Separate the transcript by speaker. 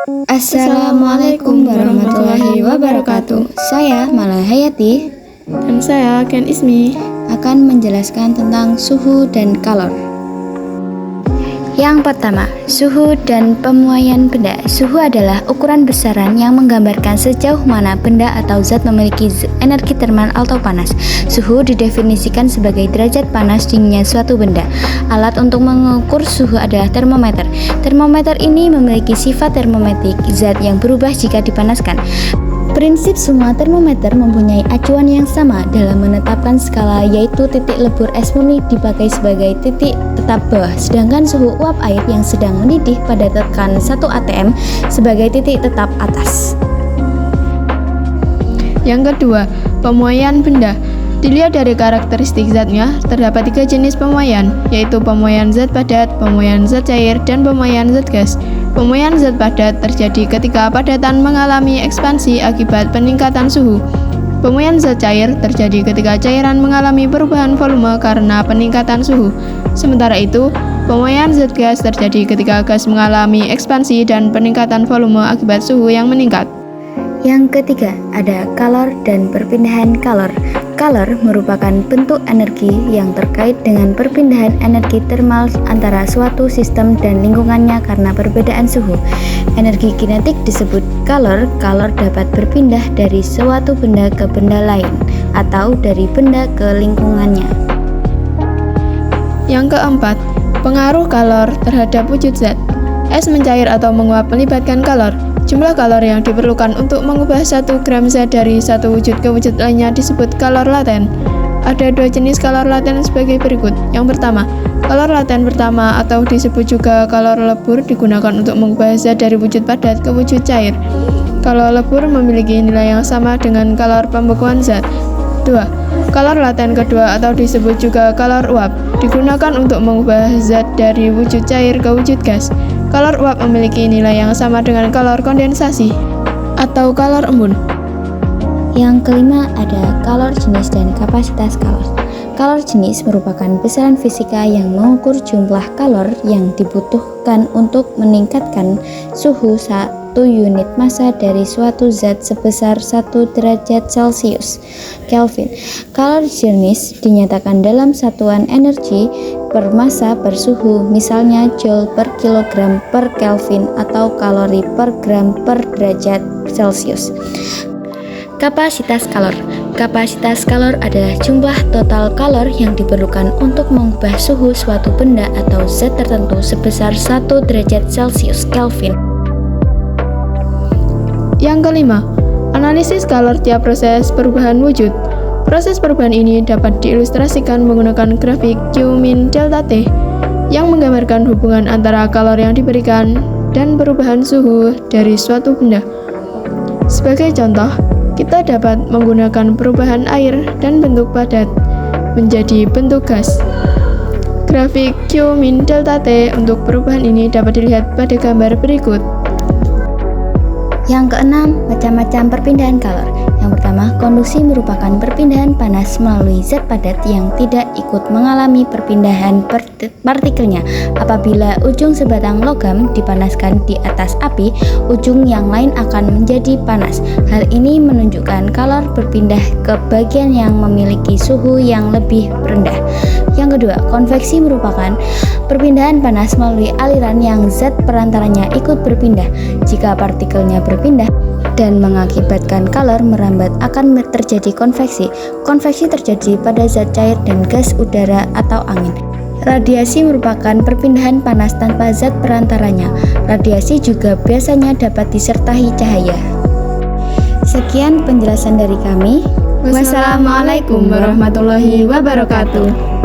Speaker 1: Assalamualaikum warahmatullahi wabarakatuh. Saya Mala Hayati
Speaker 2: Dan saya Ken Ismi
Speaker 1: akan menjelaskan tentang suhu dan kalor. Yang pertama, suhu dan pemuaian benda. Suhu adalah ukuran besaran yang menggambarkan sejauh mana benda atau zat memiliki energi termal atau panas. Suhu didefinisikan sebagai derajat panas dinginnya suatu benda. Alat untuk mengukur suhu adalah termometer. Termometer ini memiliki sifat termometrik, zat yang berubah jika dipanaskan. Prinsip semua termometer mempunyai acuan yang sama dalam menetapkan skala, yaitu titik lebur es murni dipakai sebagai titik tetap bawah, sedangkan suhu uap air yang sedang mendidih pada tekanan 1 atm sebagai titik tetap atas.
Speaker 2: Yang kedua, pemuaian benda. Dilihat dari karakteristik zatnya, terdapat 3 jenis pemuaian, yaitu pemuaian zat padat, pemuaian zat cair, dan pemuaian zat gas. Pemuaian zat padat terjadi ketika padatan mengalami ekspansi akibat peningkatan suhu. Pemuaian zat cair terjadi ketika cairan mengalami perubahan volume karena peningkatan suhu. Sementara itu, pemuaian zat gas terjadi ketika gas mengalami ekspansi dan peningkatan volume akibat suhu yang meningkat.
Speaker 1: Yang ketiga, ada kalor dan perpindahan kalor. Kalor merupakan bentuk energi yang terkait dengan perpindahan energi termal antara suatu sistem dan lingkungannya karena perbedaan suhu. Energi kinetik disebut kalor. Kalor dapat berpindah dari suatu benda ke benda lain atau dari benda ke lingkungannya.
Speaker 2: Yang keempat, pengaruh kalor terhadap wujud zat. Es mencair atau menguap melibatkan kalor. Jumlah kalor yang diperlukan untuk mengubah 1 gram zat dari satu wujud ke wujud lainnya disebut kalor laten. Ada 2 jenis kalor laten sebagai berikut. Yang pertama, kalor laten pertama atau disebut juga kalor lebur digunakan untuk mengubah zat dari wujud padat ke wujud cair. Kalor lebur memiliki nilai yang sama dengan kalor pembekuan zat. 2. Kalor laten kedua atau disebut juga kalor uap digunakan untuk mengubah zat dari wujud cair ke wujud gas. Kalor uap memiliki nilai yang sama dengan kalor kondensasi atau kalor embun.
Speaker 1: Yang kelima ada kalor jenis dan kapasitas kalor. Kalor jenis merupakan besaran fisika yang mengukur jumlah kalor yang dibutuhkan untuk meningkatkan suhu 1 unit massa dari suatu zat sebesar 1 derajat Celcius Kelvin. Kalor jenis dinyatakan dalam satuan energi per massa per suhu, misalnya joule per kilogram per Kelvin atau kalori per gram per derajat Celcius. Kapasitas kalor. Kapasitas kalor adalah jumlah total kalor yang diperlukan untuk mengubah suhu suatu benda atau zat tertentu sebesar 1 derajat Celcius Kelvin.
Speaker 2: Yang kelima, analisis kalor tiap proses perubahan wujud. Proses perubahan ini dapat diilustrasikan menggunakan grafik Q min delta T yang menggambarkan hubungan antara kalor yang diberikan dan perubahan suhu dari suatu benda. Sebagai contoh, kita dapat menggunakan perubahan air dan bentuk padat menjadi bentuk gas. Grafik Q min delta T untuk perubahan ini dapat dilihat pada gambar berikut.
Speaker 1: Yang keenam, macam-macam perpindahan kalor. Yang pertama, konduksi merupakan perpindahan panas melalui zat padat yang tidak ikut mengalami perpindahan partikelnya. Apabila ujung sebatang logam dipanaskan di atas api, ujung yang lain akan menjadi panas. Hal ini menunjukkan kalor berpindah ke bagian yang memiliki suhu yang lebih rendah. Yang kedua, konveksi merupakan perpindahan panas melalui aliran yang zat perantaranya ikut berpindah. Jika partikelnya berpindah dan mengakibatkan kalor merambat, akan terjadi konveksi. Konveksi terjadi pada zat cair dan gas udara atau angin. Radiasi merupakan perpindahan panas tanpa zat perantaranya. Radiasi juga biasanya dapat disertai cahaya. Sekian penjelasan dari kami.
Speaker 2: Wassalamualaikum warahmatullahi wabarakatuh.